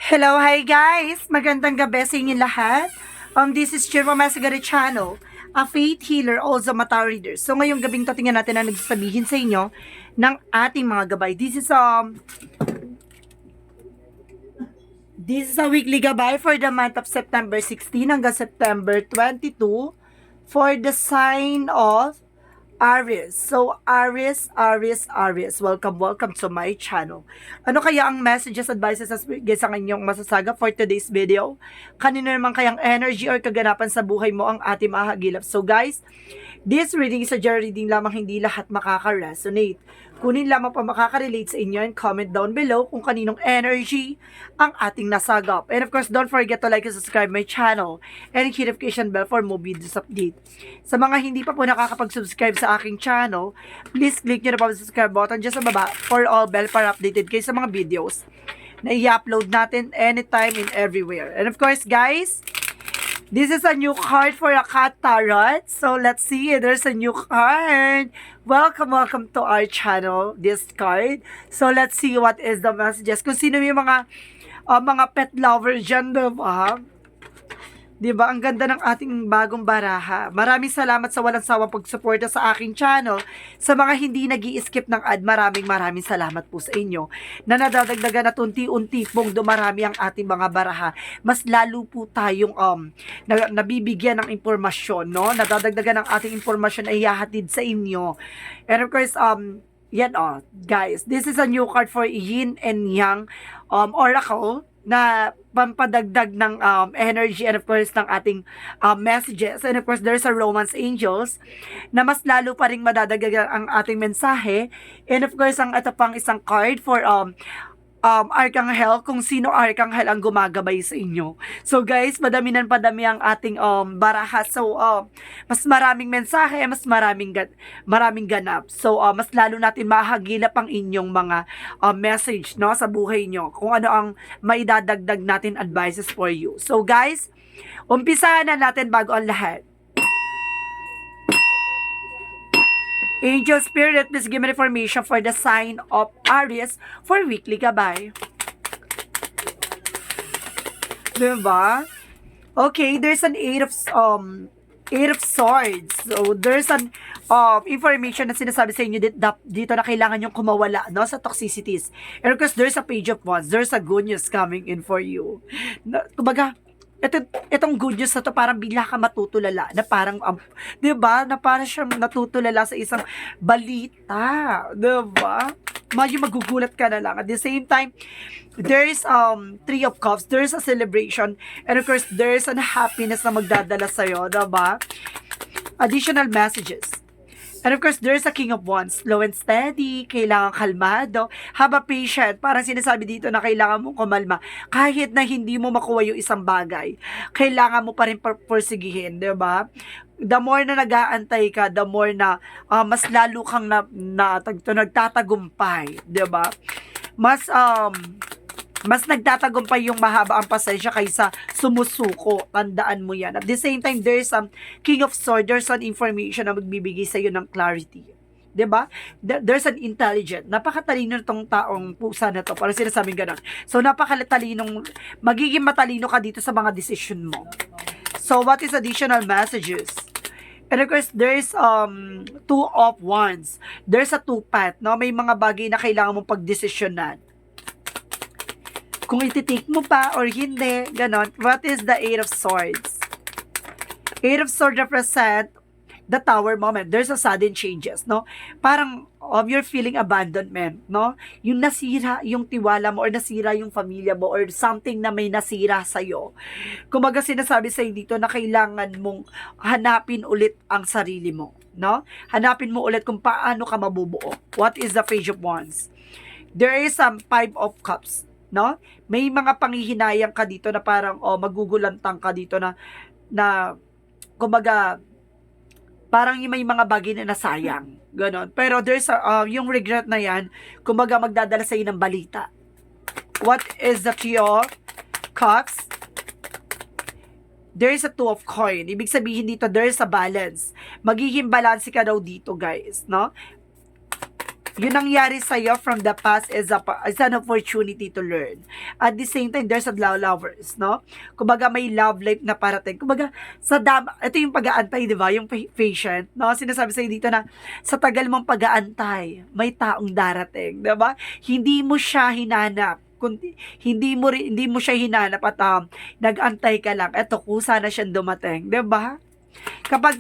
Hello, hi guys! Magandang gabi sa inyo lahat. This is Chirwa Masagari Channel, a faith healer, also mata reader. So ngayong gabing to, tingnan natin ang nagsasabihin sa inyo ng ating mga gabay. This is a weekly gabay for the month of September 16 hanggang September 22 for the sign of Aries. So, Aries, welcome to my channel. Ano kaya ang messages, advices, sa kanyang masasaga for today's video? Kanino naman kayang energy or kaganapan sa buhay mo ang ating mahagilap? So guys, this reading is a general reading lamang, hindi lahat makaka-resonate. Kunin lamang pa makaka-relate sa inyo and comment down below kung kaninong energy ang ating nasagap. And of course, don't forget to like and subscribe my channel and hit notification bell for more videos update. Sa mga hindi pa po nakakapag-subscribe sa aking channel, please click nyo na po ang subscribe button dyan sa baba for all bell para updated kayo sa mga videos na i-upload natin anytime and everywhere. And of course, guys, this is a new card for a cat tarot. So let's see. There's a new card. Welcome to our channel, this card. So let's see what is the messages. Kung sino yung mga pet lovers dyan, diba? Diba? Ang ganda ng ating bagong baraha. Maraming salamat sa walang sawang pagsuporta sa aking channel. Sa mga hindi nag-i-skip ng ad, maraming salamat po sa inyo. Na nadadagdagan at unti-unti pong dumarami ang ating mga baraha. Mas lalo po tayong nabibigyan ng impormasyon, no? Nadadagdagan ng ating impormasyon ay ihahatid sa inyo. And of course, yan guys, this is a new card for Yin and Yang Oracle na pampadagdag ng energy and of course ng ating messages. And of course, there's a Romance Angels na mas lalo pa rin madadagdagan ang ating mensahe. And of course, ang ito pang isang card for Arkanghel, kung sino Arkanghel ang gumagabay sa inyo. So guys, padami ang ating baraha. So mas maraming mensahe, mas maraming ganap. So mas lalo natin mahagilap ang inyong mga message, no, sa buhay nyo. Kung ano ang maidadagdag natin advices for you. So guys, umpisahan na natin bago ang lahat. Angel Spirit, please give me information for the sign of Aries for weekly gabay. Diba? Okay, there's an Eight of Swords. So, there's an information na sinasabi sa inyo dito na kailangan yung kumawala, no, sa toxicities. And of course, there's a Page of Wands. There's a good news coming in for you. Kumbaga, itong good news na to, parang bigla ka matutulala, na parang, diba, na parang siyang natutulala sa isang balita, diba? Medyo magugulat ka na lang. At the same time, there's Three of Cups, there's a celebration, and of course, there's an happiness na magdadala sa'yo, diba? Additional messages. And of course, there's a King of Wands. Slow and steady, kailangan kalmado, haba patient. Parang sinasabi dito na kailangan mong kumalma. Kahit na hindi mo makuha yung isang bagay, kailangan mo pa rin persigihin, di ba? The more na nag-aantay ka, the more na mas lalo kang nagtatagumpay, di ba? Mas nagtatagumpay yung mahaba ang pasensya kaysa sumusuko. Tandaan mo yan. At the same time, there's King of Swords, there's an information na magbibigay sa'yo ng clarity. Diba? There's an intelligent. Napakatalino nitong taong pusa na to. Parang sinasabing ganun. So, magiging matalino ka dito sa mga decision mo. So, what is additional messages? And of course, there's Two of Wands. There's a two-path, no? May mga bagay na kailangan mong pagdesisyonan. Kung iti-take mo pa or hindi, ganon. What is the Eight of Swords? Eight of Swords represent the Tower moment. There's a sudden changes, no? Parang you're feeling abandonment, no? Yung nasira yung tiwala mo or nasira yung pamilya mo or something na may nasira sa'yo. Kumbaga sinasabi sa'yo dito na kailangan mong hanapin ulit ang sarili mo, no? Hanapin mo ulit kung paano ka mabubuo. What is the Page of Wands? There is some Five of Cups, no? May mga panghihinayang ka dito na parang magugulantang ka dito na kumbaga parang may mga bagay na nasayang, ganon. Pero there's yung regret na yan, kumbaga magdadala sa iyo ng balita. What is the Three of Cups? There is a Two of Coin. Ibig sabihin dito, there is a balance. Magiging balance ka daw dito, guys, no? Yung nangyari sa'yo from the past is an opportunity to learn. At the same time, there's a lovers, no? Kumbaga, may love life na parating. Kumbaga, ito yung pag-aantay, di ba? Yung patient, no? Sinasabi sa'yo dito na, sa tagal mong pag-aantay, may taong darating, di ba? Hindi mo siya hinanap. Kundi, hindi mo siya hinanap at nag-antay ka lang. Eto, kusa na siyang dumating, 'di ba? Kapag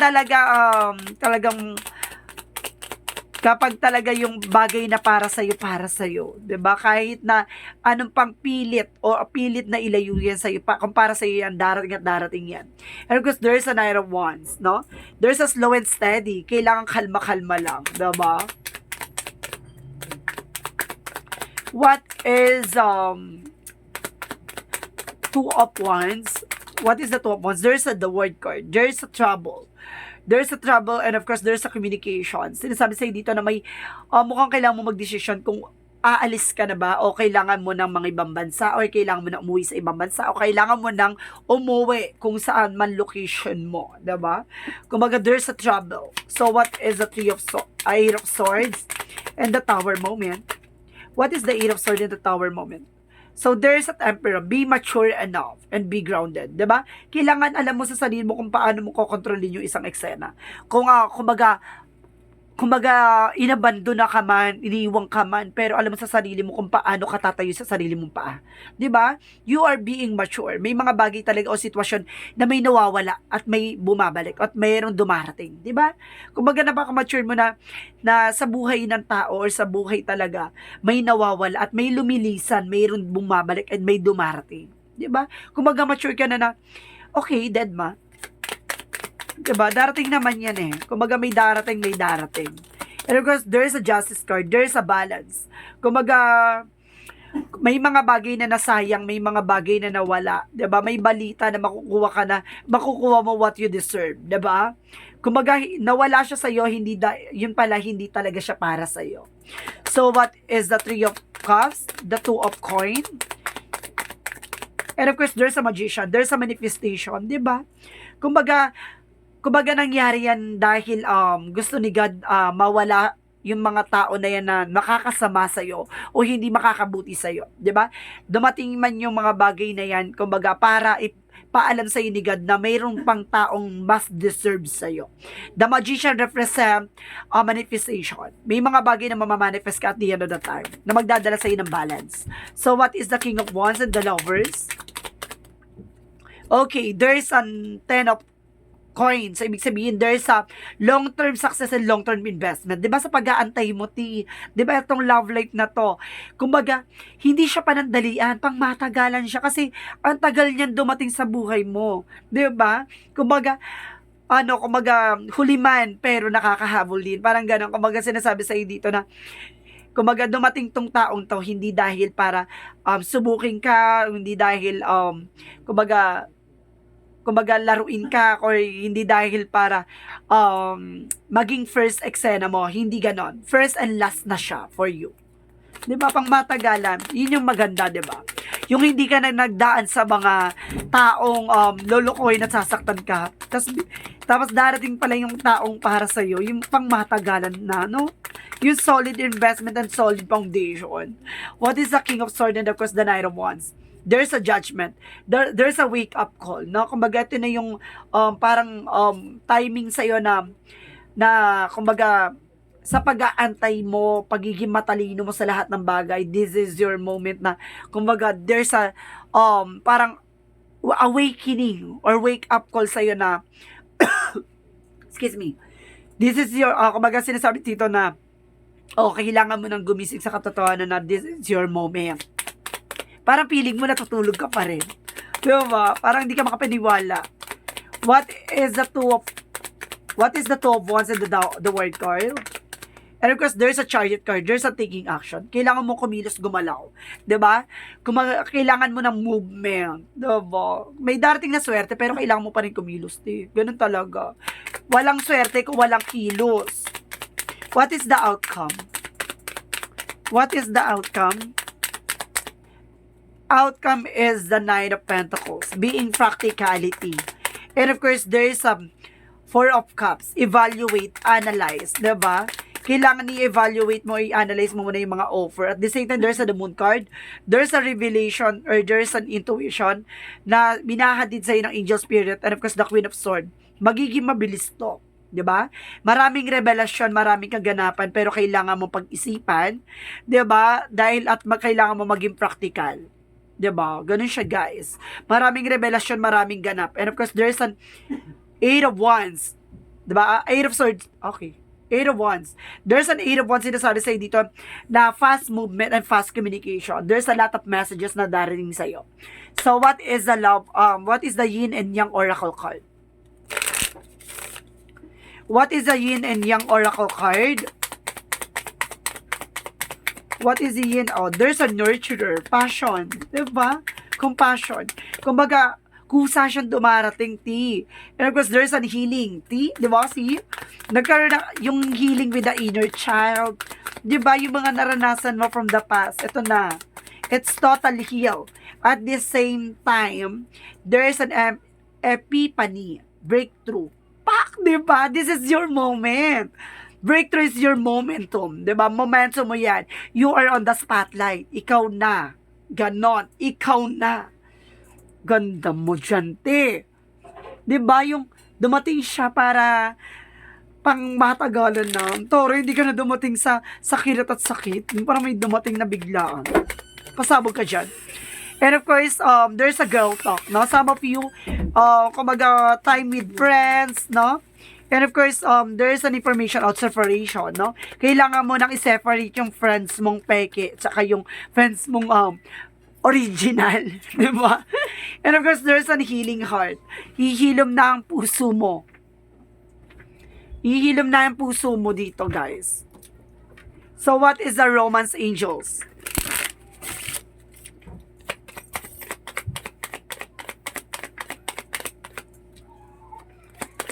talaga yung bagay na para sa iyo, 'di ba? Kahit na anong pang pilit o pilit na ilayo yan sa iyo, kung para sa iyo yan, darating at darating yan. And of course, there's a Knight of Wands, no? There's a slow and steady. Kailangan kalma-kalma lang, 'di ba? What is Two of Wands? What is the Two of Wands? There's the word card. There's a trouble. There's a trouble and of course there's a communication. Sinasabi sa'yo dito na may mukhang kailangan mo mag-decision kung aalis ka na ba o kailangan mo ng mga ibang bansa o kailangan mo na umuwi sa ibang bansa o kailangan mo nang umuwi kung saan man location mo, diba? Kumbaga, there's a trouble. So what is the Eight of Swords and the Tower moment? What is the Eight of Swords in the Tower moment? So, there's a Emperor. Be mature enough and be grounded. Diba? Kailangan alam mo sa sarili mo kung paano mo kokontrolin yung isang eksena. Kumbaga, inabando na ka man, iniiwang ka man, pero alam mo sa sarili mo kung paano ka tatayo sa sarili mong paa. 'Di ba? You are being mature. May mga bagay talaga o sitwasyon na may nawawala at may bumabalik at mayroong dumarating. 'Di ba? Kumbaga, napaka-mature mo na sa buhay ng tao or sa buhay talaga, may nawawala at may lumilisan, mayroong bumabalik at may dumarating. 'Di ba? Kumbaga, mature ka na okay, dead ma. Diba? Darating naman yan eh. Kumbaga, may darating. And of course, there's a Justice card. There's a balance. Kumbaga, may mga bagay na nasayang, may mga bagay na nawala. Diba? May balita na makukuha mo what you deserve. Diba? Kumbaga, nawala siya sa'yo, yun pala, hindi talaga siya para sa'yo. So, what is the Three of Cups? The Two of Coin? And of course, there's a Magician. There's a manifestation. Diba? Kumbaga nangyari yan dahil gusto ni God mawala yung mga tao na yan na makakasama sa'yo o hindi makakabuti sa'yo. 'Di ba? Dumating man yung mga bagay na yan, kumbaga para ipaalam sa'yo ni God na mayroong pang taong mas deserve sa'yo. The Magician represent manifestation. May mga bagay na mamamanifest ka at the end of the time na magdadala sa'yo ng balance. So what is the King of Wands and the Lovers? Okay, there's a Ten of Coins. So, ibig sabihin, there's a long-term success and long-term investment. Diba sa pag-aantay mo, diba itong love life na to? Kumbaga, hindi siya panandalian, pang matagalan siya kasi ang tagal niyan dumating sa buhay mo. Diba? Kumbaga, huliman pero nakakahabol din. Parang gano'n. Kumbaga, sinasabi sa'yo dito na kumbaga, dumating tong taong to hindi dahil para subukin ka, hindi dahil kumbaga laruin ka or hindi dahil para maging first eksena mo, hindi ganon. First and last na siya for you. 'Di ba? Pang matagalan, yun yung maganda, 'di ba? Yung hindi ka na nagdaan sa mga taong lolokohin at sasaktan ka. Tapos darating pala yung taong para sa iyo, yung pang matagalan na, no? Yung solid investment and solid foundation. What is the King of Swords and of course the Knight of Wands? There's a judgment. There's a wake-up call, no? Kumbaga, ito na yung parang timing sa'yo na kumbaga, sa pag-aantay mo, pagiging matalino mo sa lahat ng bagay, this is your moment na, kumbaga, there's a parang awakening or wake-up call sa'yo na, excuse me, this is your, kumbaga, sinasabi dito na, kailangan mo nang gumising sa katotohanan na this is your moment. Parang feeling mo natutulog ka pa rin. Diba? Parang hindi ka makapaniwala. What is the Two of Wands and the World card? And of course, there's a Chariot card. There's a taking action. Kailangan mo kumilos, gumalaw. Diba? Kailangan mo ng movement. Diba? May darating na swerte, pero kailangan mo pa rin kumilos. Ganun talaga. Walang swerte kung walang kilos. What is the outcome? What is the outcome? Outcome is the Knight of Pentacles, being practicality. And of course, there is Four of Cups, evaluate, analyze, diba? kailangan i-evaluate mo, i-analyze mo muna yung mga offer. At the same time, there's a the moon card, there's a revelation, or there's an intuition na binahadid sa'yo ng angel spirit, and of course, the Queen of Swords. Magiging mabilis to. 'Di ba? Maraming revelasyon, maraming kaganapan, pero kailangan mo pag-isipan, 'di ba? Dahil at kailangan mo maging practical. 'Di ba? Ganun siya, guys. Maraming revelasyon, maraming ganap. And of course, there's an Eight of Wands. 'Di ba? Eight of Swords. Okay. Eight of Wands. There's an Eight of Wands sinasabi sa'yo dito na fast movement and fast communication. There's a lot of messages na darating sa'yo. So, what is the Yin and Yang Oracle card? What is the Yin and Yang Oracle card? What is the Yin? Oh, there's a nurturer, passion, 'di ba? Compassion. Kumbaga, kusa siyang dumarating, T. And of course, there's a healing, T. 'Di ba? See? Nagkaroon na yung healing with the inner child. 'Di ba? Yung mga naranasan mo from the past, ito na. It's totally healed. At the same time, there's an epiphany, breakthrough. Pak, 'di ba? This is your moment. Breakthrough is your momentum, 'di ba? Momentum mo 'yan. You are on the spotlight. Ikaw na. Ganon. Ikaw na. Ganda mo dyan, te. 'Di ba? Yung dumating siya para pang matagalan na. Toro, hindi ka na dumating sa sakit at sakit. Parang may dumating na biglaan. Pasabog ka dyan. And of course, there's a girl talk, no? Some of you, kumaga, time with friends, no? And of course, there's an information out separation, no? Kailangan mo nang i-separate yung friends mong peke, tsaka yung friends mong, original, di ba? And of course, there's an healing heart. Hihilom na ang puso mo. Hihilom na ang puso mo dito, guys. So, what is the romance angels?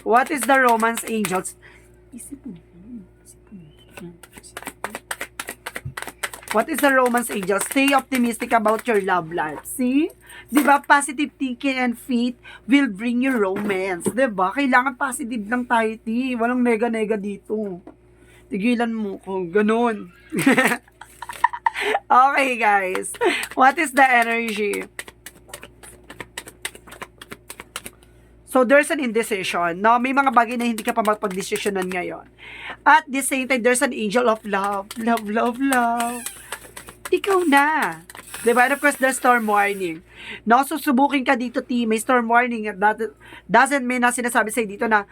What is the romance angels? What is the romance angels? Stay optimistic about your love life. See? Diba? Positive thinking and faith will bring you romance. Diba? Kailangan positive lang tayo, ti. Walang nega-nega dito. Tigilan mo ko. Ganun. Okay, guys. What is the energy? So, there's an indecision. No? May mga bagay na hindi ka pa magpag-desisyonan ngayon. At the same time, there's an angel of love. Love, love, love. Ikaw na. Diba? And of course, there's storm warning. No? Susubukin ka dito, T. May storm warning. That doesn't mean na sinasabi sa'yo dito na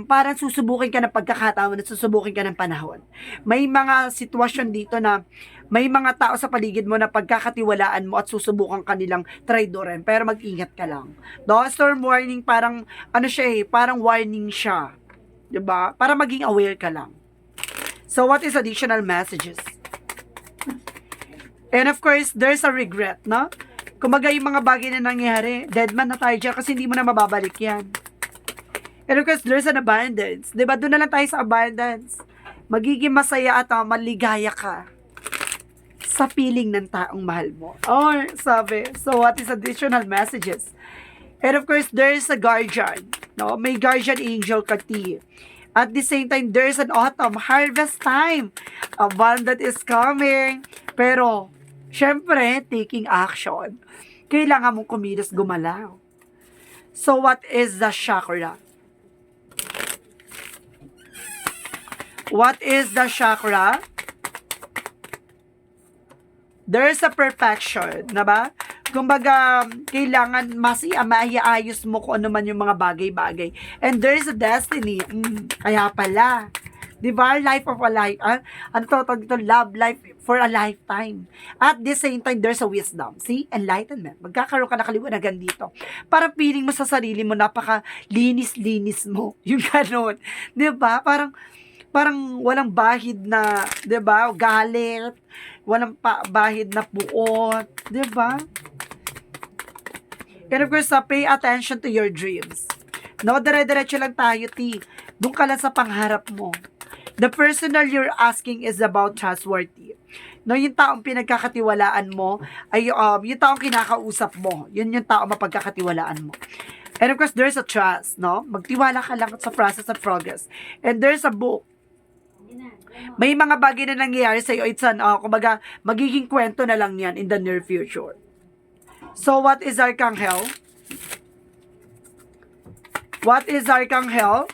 parang susubukin ka ng pagkakataon at susubukin ka ng panahon. May mga sitwasyon dito na may mga tao sa paligid mo na pagkakatiwalaan mo at susubukan kanilang traidorin. Pero mag-ingat ka lang. No? Storm warning, parang, parang warning siya. Diba? Para maging aware ka lang. So, what is additional messages? And of course, there's a regret, no? Kumbaga yung mga bagay na nangyari, dead man na tayo dyan kasi hindi mo na mababalik yan. And of course, there's an abundance. Diba? Doon na lang tayo sa abundance. Magiging masaya at maligaya ka sa feeling ng taong mahal mo. Oh, sabi. So, what is additional messages? And of course, there's a guardian. No? May guardian angel ka, T. At the same time, there's an autumn, harvest time. Abundance is coming. Pero, syempre, taking action. Kailangan mong kumilos, gumalaw. So, what is the chakra? What is the chakra? There's a perfection, na ba? Kumbaga, kailangan maiayos mo kung ano man yung mga bagay-bagay. And there's a destiny. Kaya pala. Diba? Life of a life. Ano to? Love life for a lifetime. At the same time, there's a wisdom. See? Enlightenment. Magkakaroon ka na kaliwanagan dito. Parang feeling mo sa sarili mo, napaka-linis-linis mo. Yung ganun. Diba? Parang walang bahid na, diba? Galit. Walang bahid na puot. Diba? And of course, pay attention to your dreams. No, dire-diretso lang tayo, T. Doon ka lang sa pangarap mo. The personal you're asking is about trustworthy. No, yung taong pinagkakatiwalaan mo, ay yung taong kinakausap mo. Yun yung taong mapagkakatiwalaan mo. And of course, there's a trust, no? Magtiwala ka lang sa process of progress. And there's a book. May mga bagay na nangyayari sa'yo. It's kumbaga, magiging kwento na lang yan in the near future. So, what is Archangel? What is Archangel?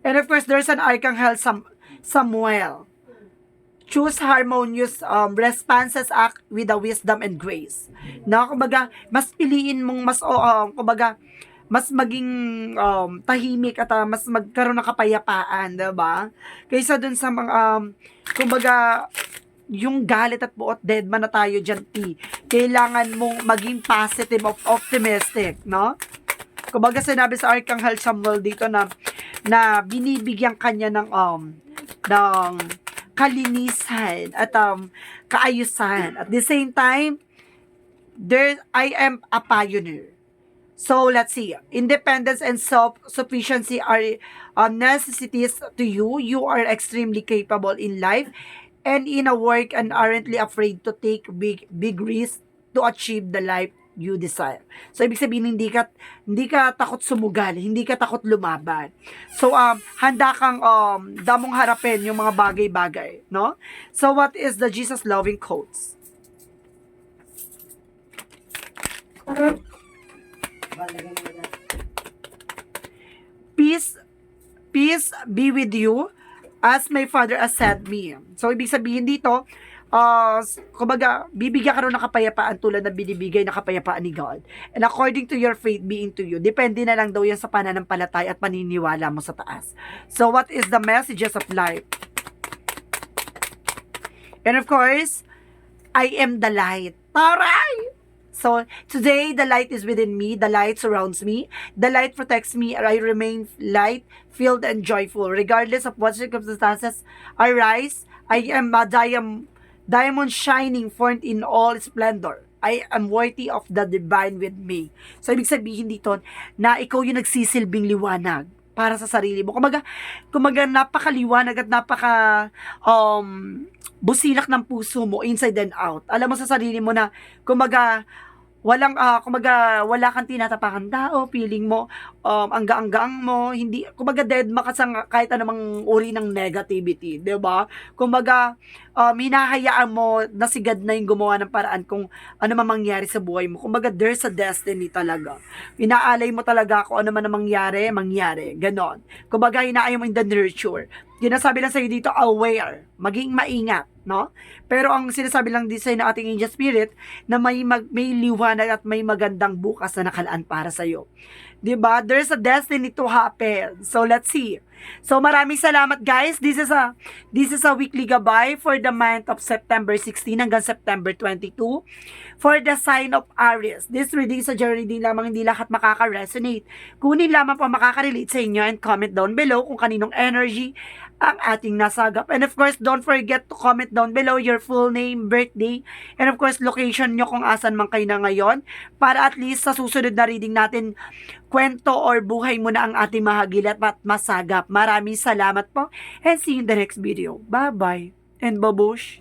And of course, there's an Archangel Samuel. Choose harmonious responses, act with the wisdom and grace. Na kumbaga, mas piliin mong kumbaga, mas maging tahimik at mas magkaroon ng kapayapaan, 'di ba? Kaysa dun sa mga kumbaga, yung galit at buot, dead man na tayo dyan, kailangan mong maging positive, optimistic, no? Kumbaga, sinabi sa Archangel Samuel dito na binibigyan kanya ng kalinisan at kaayusan. At the same time, I am a pioneer. So, let's see. Independence and self-sufficiency are necessities to you. You are extremely capable in life and in a work and aren't afraid to take big risks to achieve the life you desire. So, ibig sabihin, hindi ka takot sumugal, hindi ka takot lumaban. So, handa kang damong harapin yung mga bagay-bagay, no? So, what is the Jesus loving quotes? Peace be with you as my Father has sent me. So, ibig sabihin dito, kumbaga, bibigyan ka rin ng kapayapaan tulad ng binibigay na kapayapaan ni God. And according to your faith being to you, depende na lang daw yan sa pananampalataya at paniniwala mo sa taas. So, what is the messages of life? And of course, I am the light. Taray! So, today, the light is within me. The light surrounds me. The light protects me. I remain light, filled, and joyful. Regardless of what circumstances arise, I am a diamond shining forth in all splendor. I am worthy of the divine with me. So, ibig sabihin dito na ikaw yung nagsisilbing liwanag para sa sarili mo. Kumaga napakaliwanag at busilak ng puso mo inside and out. Alam mo sa sarili mo na wala kang tinatapakan tao, feeling mo ang gaang-gaang mo, hindi dead makasang kahit anumang uri ng negativity, 'di ba? Hinahayaan mo na si God na yung gumawa ng paraan kung ano man mangyari sa buhay mo. There's a destiny talaga. Inaalay mo talaga kung ano man ang mangyari. Ganon. Hinaalay mo in the nurture. Sinasabi lang sa'yo dito, aware, maging maingat, no? Pero ang sinasabi lang din sa'yo ng ating angel spirit, na may liwanag at may magandang bukas na nakalaan para sa'yo. Diba? There's a destiny to happen. So, let's see. So, maraming salamat, guys. This is a weekly gabay for the month of September 16 hanggang September 22 for the sign of Aries. This reading is a general reading lamang, hindi lahat makaka-resonate. Kunin lamang pa makaka-relate sa inyo and comment down below kung kaninong energy ang ating nasagap. And of course, don't forget to comment down below your full name, birthday, and of course, location nyo kung asan man kayo na ngayon para at least sa susunod na reading natin, kwento or buhay mo na ang ating mahagilat at masagap. Maraming salamat po and see you in the next video. Bye-bye and babush!